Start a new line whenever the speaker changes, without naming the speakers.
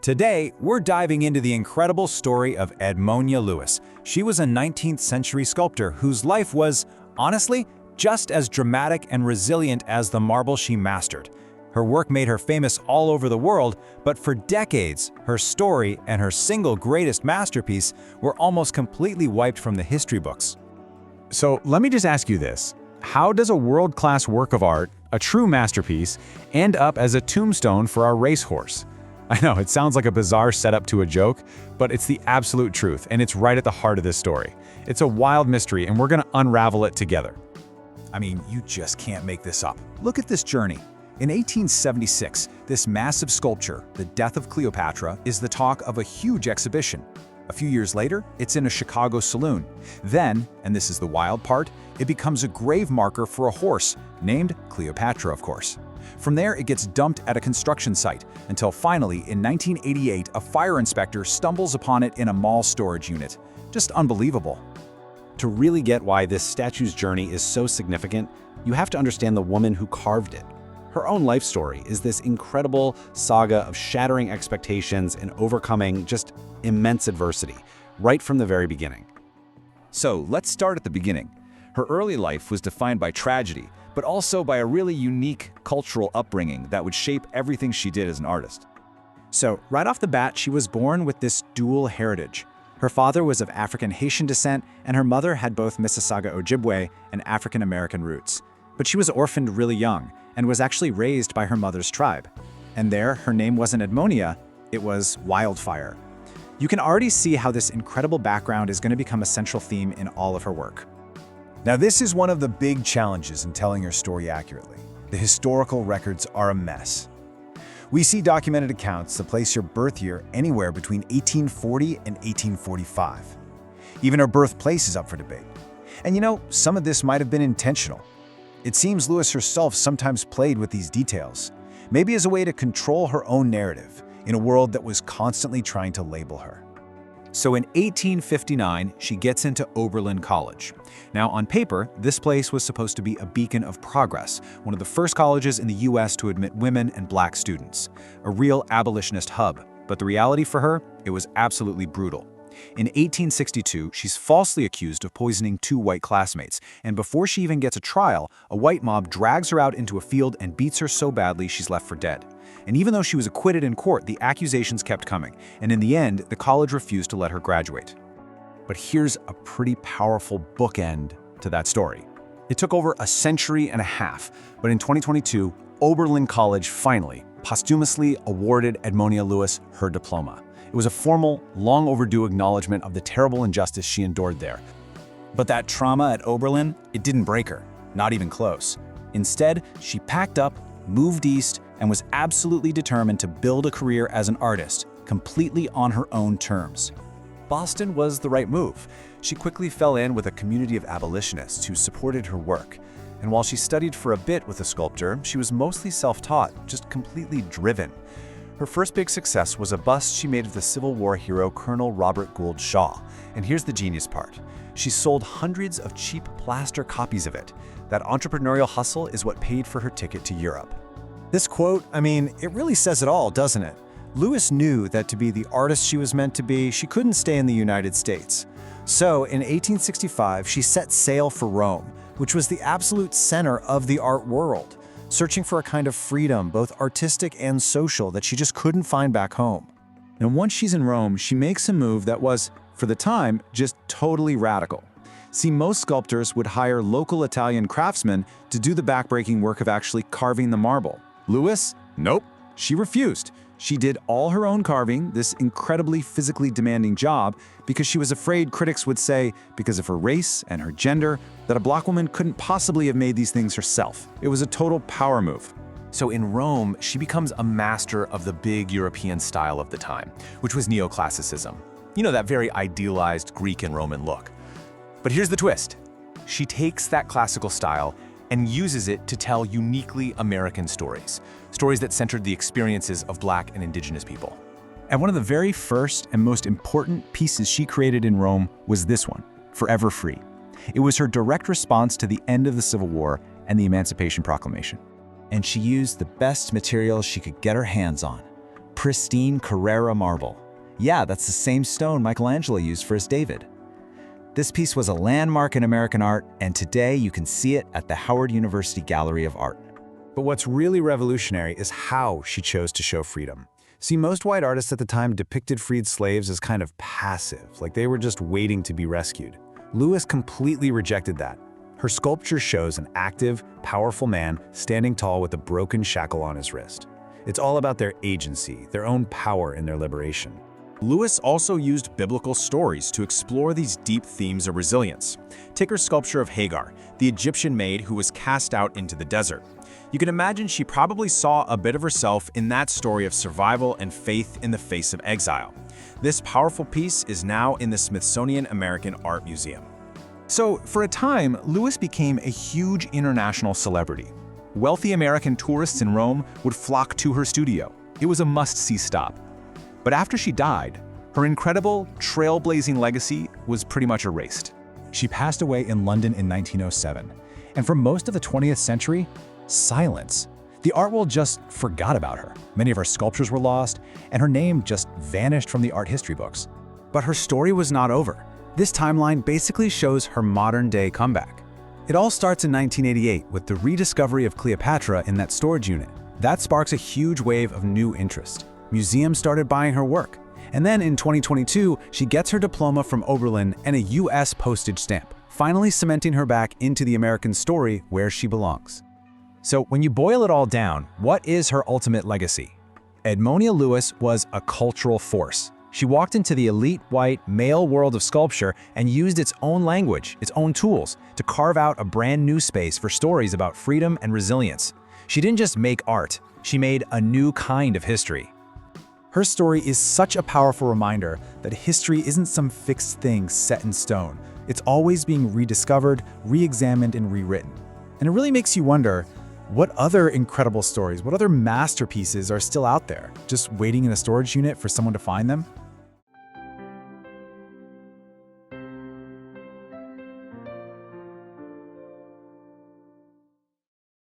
Today, we're diving into the incredible story of Edmonia Lewis. She was a 19th century sculptor whose life was, honestly, just as dramatic and resilient as the marble she mastered. Her work made her famous all over the world, but for decades, her story and her single greatest masterpiece were almost completely wiped from the history books.
So let me just ask you this. How does a world-class work of art, a true masterpiece, end up as a tombstone for our racehorse? I know, it sounds like a bizarre setup to a joke, but it's the absolute truth, and it's right at the heart of this story. It's a wild mystery, and we're gonna unravel it together.
I mean, you just can't make this up. Look at this journey. In 1876, this massive sculpture, The Death of Cleopatra, is the talk of a huge exhibition. A few years later, it's in a Chicago saloon. Then, and this is the wild part, it becomes a grave marker for a horse, named Cleopatra, of course. From there, it gets dumped at a construction site, until finally, in 1988, a fire inspector stumbles upon it in a mall storage unit. Just unbelievable.
To really get why this statue's journey is so significant, you have to understand the woman who carved it. Her own life story is this incredible saga of shattering expectations and overcoming just immense adversity, right from the very beginning.
So let's start at the beginning. Her early life was defined by tragedy, but also by a really unique cultural upbringing that would shape everything she did as an artist.
So right off the bat, she was born with this dual heritage. Her father was of African-Haitian descent, and her mother had both Mississauga Ojibwe and African-American roots. But she was orphaned really young, and was actually raised by her mother's tribe. And there, her name wasn't Edmonia, it was Wildfire. You can already see how this incredible background is going to become a central theme in all of her work.
Now, this is one of the big challenges in telling your story accurately. The historical records are a mess. We see documented accounts that place your birth year anywhere between 1840 and 1845. Even her birthplace is up for debate. And you know, some of this might have been intentional. It seems Lewis herself sometimes played with these details, maybe as a way to control her own narrative in a world that was constantly trying to label her. So in 1859, she gets into Oberlin College. Now, on paper, this place was supposed to be a beacon of progress, one of the first colleges in the US to admit women and black students, a real abolitionist hub. But the reality for her, it was absolutely brutal. In 1862, she's falsely accused of poisoning 2 white classmates, and before she even gets a trial, a white mob drags her out into a field and beats her so badly she's left for dead. And even though she was acquitted in court, the accusations kept coming, and in the end, the college refused to let her graduate. But here's a pretty powerful bookend to that story. It took over a century and a half, but in 2022, Oberlin College finally, posthumously awarded Edmonia Lewis her diploma. It was a formal, long overdue acknowledgement of the terrible injustice she endured there. But that trauma at Oberlin, it didn't break her, not even close. Instead, she packed up, moved east, and was absolutely determined to build a career as an artist, completely on her own terms. Boston was the right move. She quickly fell in with a community of abolitionists who supported her work. And while she studied for a bit with a sculptor, she was mostly self-taught, just completely driven. Her first big success was a bust she made of the Civil War hero Colonel Robert Gould Shaw. And here's the genius part. She sold hundreds of cheap plaster copies of it. That entrepreneurial hustle is what paid for her ticket to Europe.
This quote, I mean, it really says it all, doesn't it? Lewis knew that to be the artist she was meant to be, she couldn't stay in the United States. So in 1865, she set sail for Rome, which was the absolute center of the art world, searching for a kind of freedom, both artistic and social, that she just couldn't find back home. And once she's in Rome, she makes a move that was, for the time, just totally radical. See, most sculptors would hire local Italian craftsmen to do the backbreaking work of actually carving the marble. Lewis? Nope. She refused. She did all her own carving, this incredibly physically demanding job, because she was afraid critics would say, because of her race and her gender, that a black woman couldn't possibly have made these things herself. It was a total power move.
So in Rome, she becomes a master of the big European style of the time, which was neoclassicism. You know, that very idealized Greek and Roman look. But here's the twist. She takes that classical style and uses it to tell uniquely American stories, stories that centered the experiences of Black and Indigenous people.
And one of the very first and most important pieces she created in Rome was this one, Forever Free. It was her direct response to the end of the Civil War and the Emancipation Proclamation. And she used the best materials she could get her hands on, pristine Carrara marble. Yeah, that's the same stone Michelangelo used for his David. This piece was a landmark in American art, and today you can see it at the Howard University Gallery of Art.
But what's really revolutionary is how she chose to show freedom. See, most white artists at the time depicted freed slaves as kind of passive, like they were just waiting to be rescued. Lewis completely rejected that. Her sculpture shows an active, powerful man standing tall with a broken shackle on his wrist. It's all about their agency, their own power in their liberation.
Lewis also used biblical stories to explore these deep themes of resilience. Take her sculpture of Hagar, the Egyptian maid who was cast out into the desert. You can imagine she probably saw a bit of herself in that story of survival and faith in the face of exile. This powerful piece is now in the Smithsonian American Art Museum. So, for a time, Lewis became a huge international celebrity. Wealthy American tourists in Rome would flock to her studio. It was a must-see stop. But after she died, her incredible, trailblazing legacy was pretty much erased.
She passed away in London in 1907, and for most of the 20th century, silence. The art world just forgot about her. Many of her sculptures were lost, and her name just vanished from the art history books.
But her story was not over. This timeline basically shows her modern-day comeback. It all starts in 1988 with the rediscovery of Cleopatra in that storage unit. That sparks a huge wave of new interest. Museums started buying her work. And then in 2022, she gets her diploma from Oberlin and a US postage stamp, finally cementing her back into the American story where she belongs. So when you boil it all down, what is her ultimate legacy? Edmonia Lewis was a cultural force. She walked into the elite white male world of sculpture and used its own language, its own tools, to carve out a brand new space for stories about freedom and resilience. She didn't just make art, she made a new kind of history. Her story is such a powerful reminder that history isn't some fixed thing set in stone. It's always being rediscovered, re-examined, and rewritten. And it really makes you wonder, what other incredible stories, what other masterpieces are still out there, just waiting in a storage unit for someone to find them?